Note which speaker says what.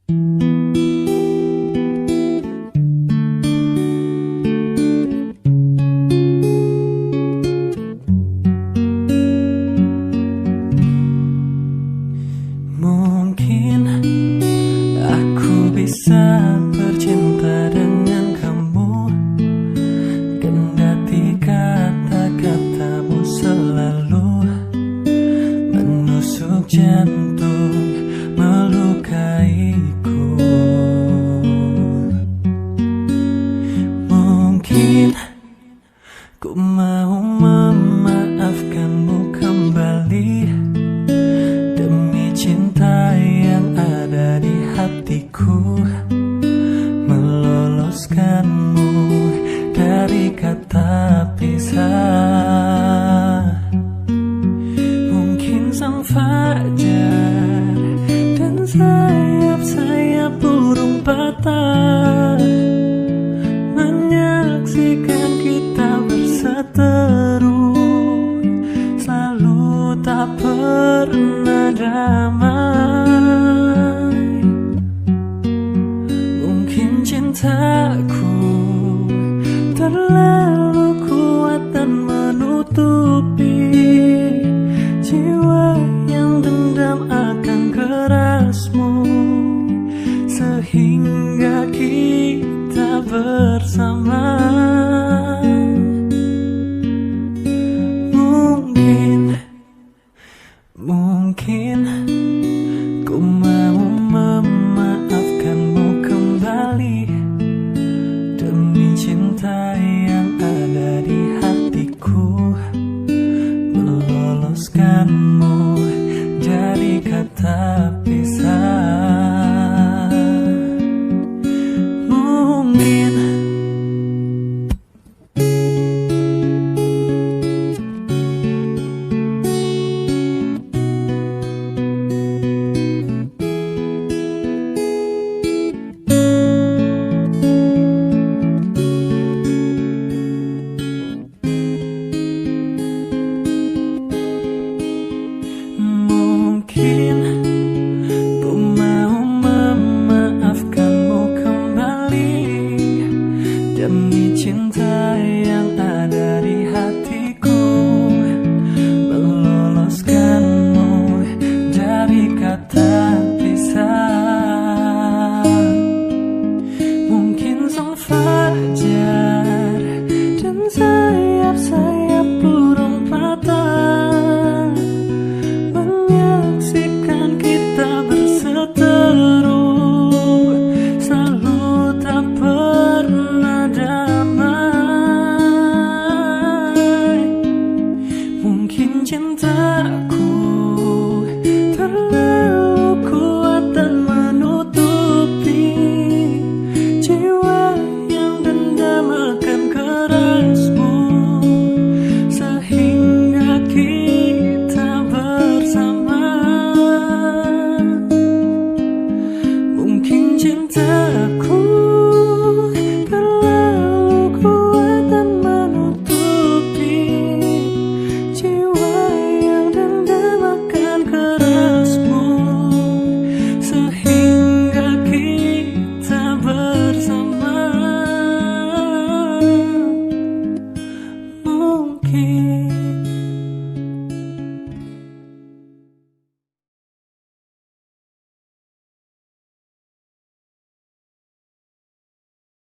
Speaker 1: Mungkin aku bisa bercinta dengan kamu, kendati kata-katamu selalu menusuk jantung, melukaiku. Mungkin ku mau memaafkanmu kembali demi cinta yang ada di hatiku, meloloskanmu dari kata pisah. Mungkin sang fajar dan sayap-sayap burung patah menyaksikan kita berseteru, selalu tak pernah damai. Mungkin cintaku terlalu kuat dan menutupi jiwa yang dendam akan kerasmu, sehingga kita bersama. Mungkin ku mau memaafkanmu kembali demi cinta yang ada di hatiku, meloloskanmu dari kata pisah. Mungkin ku mau memaafkanmu kembali demi cinta yang ada di hatiku, meloloskanmu dari kata pisah. Mungkin sang fajar dan sayap-sayap burung patah menyaksikan kita berseteru, selalu tak pernah damai. Mungkin cinta